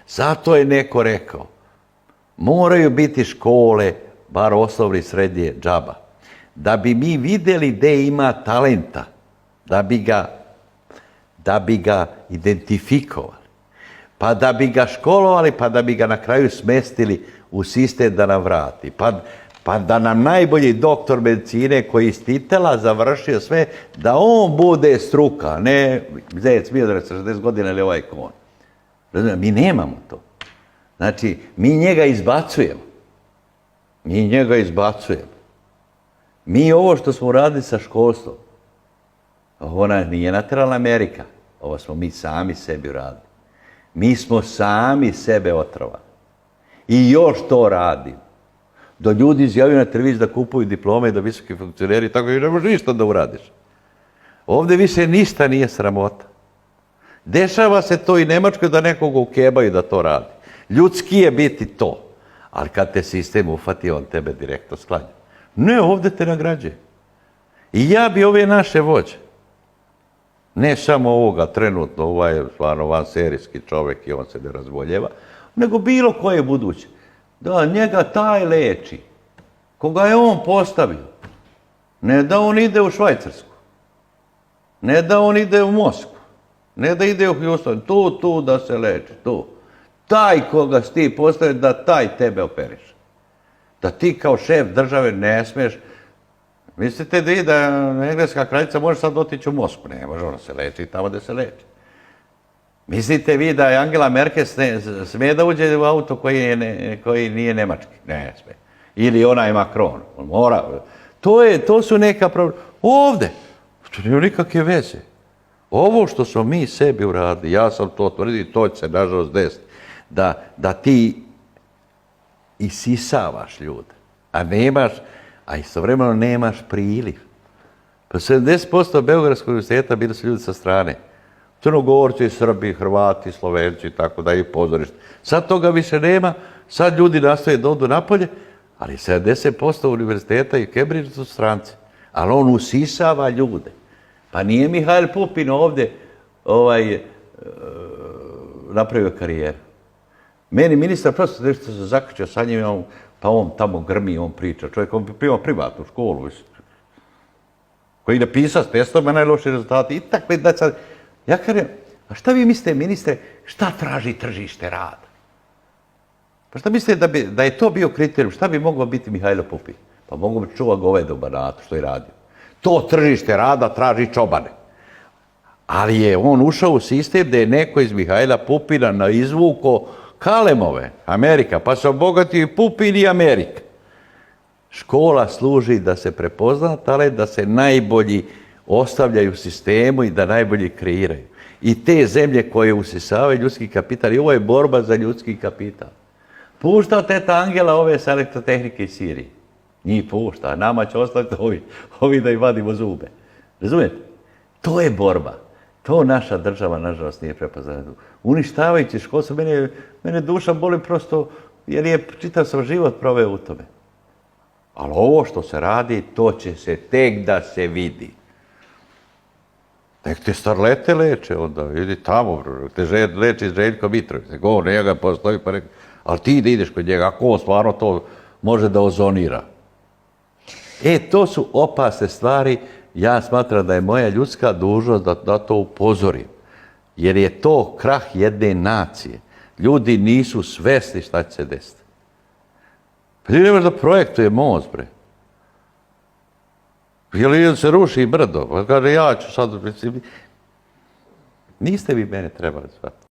Zato je neko rekao, moraju biti škole, bar osnovne i srednje, džaba, da bi mi vidjeli gdje ima talenta, da bi ga identifikovali, pa da bi ga školovali, pa da bi ga na kraju smestili u sistem da nam vrati. Pa da nam najbolji doktor medicine koji iz titela završio sve, da on bude struka, ne Zec Miodrag sa 60 godina ili ovaj kon. Mi nemamo to. Znači, mi njega izbacujemo. Mi ovo što smo uradili sa školstvom, ovo nije naterala Amerika, ovo smo mi sami sebi uradili. Mi smo sami sebe otrovali. I još to radimo. Do ljudi izjavio na televiziji da kupuju diplome, da visoki funkcioneri, tako i ne možeš ništa da uradiš. Ovdje više ništa nije sramota. Dešava se to i Nemačkoj da nekoga ukebaju da to radi. Ljudski je biti to. Ali kad te sistem ufati, on tebe direktno sklanja. Ne, ovdje te nagrađuje. I ja bi ove naše vođe, ne samo ovoga trenutno, ovaj je stvarno vanserijski čovjek i on se ne razboljeva, nego bilo koje buduće. Da, njega taj leči. Koga je on postavio. Ne da on ide u Švajcarsku. Ne da on ide u Moskvu. Ne da ide u Houston. Tu da se leči. Tu. Taj koga si ti postavio, da taj tebe operiš. Da ti kao šef države ne smiješ. Mislite da engleska kraljica može sad otići u Moskvu? Ne može, ona se leči tamo gdje se leči. Mislite vi da je Angela Merkel smije da uđe u auto koji nije nemački? Ne smije. Ili onaj Macron. On mora. To su neka problema. Ovdje. To nije nikakve veze. Ovo što smo mi sebi uradili, ja sam to tvrdio i to će se nažalost desiti, da ti isisavaš ljude, a istovremeno nemaš priliv. Pa 70% Beogradskog univerziteta bili su ljudi sa strane. Crnogorci, Srbi, Hrvati, Slovenci, tako da i pozorište. Sad toga više nema, sad ljudi nastoje da odu napolje, ali 70% univerziteta i Cambridge su stranci. Ali on usisava ljude. Pa nije Mihajl Pupin ovdje napravio karijeru. Meni ministar prosto nešto se zaključio sa njim, pa on tamo grmi, on priča. Čovjek, on prima privatnu školu, koji je pisao s testom, najlošiji rezultati i takve da sad. Ja kažem, a šta vi mislite, ministre, šta traži tržište rada? Pa šta mislite da je to bio kriterijum, šta bi moglo biti Mihajlo Pupin? Pa mogu bi čuva goveda u Banatu, što je radio. To tržište rada traži čobane. Ali je on ušao u sistem da je neko iz Mihajla Pupina izvuko kalemove, Amerika, pa se obogatio i Pupin i Amerika. Škola služi da se prepozna talent, da se najbolji ostavljaju u sistemu i da najbolji kreiraju. I te zemlje koje usisavaju ljudski kapital, i ovo je borba za ljudski kapital. Pušta teta Angela ove sa elektrotehnike iz Sirije. Njih pušta, a nama će ostati ovi da im vadimo zube. Razumijete? To je borba. To naša država, nažalost, nije prepoznala. Uništavajući školstvo, mene duša boli prosto, jer je čitav sam život proveo u tome. Ali ovo što se radi, to će se tek da se vidi. Nek te starlete leče onda, idi tamo, te leči Željko Mitrović, nego njega postoji pa rekao, ali ti da ideš kod njega, ako on stvarno to može da ozonira. To su opasne stvari, ja smatram da je moja ljudska dužnost da to upozorim, jer je to krah jedne nacije. Ljudi nisu svesni šta će se desiti. Pa ti nemaš da projektuje most, bre. Ili se ruši brdo, pa kaže ja ću sad, niste vi mene trebali zvati.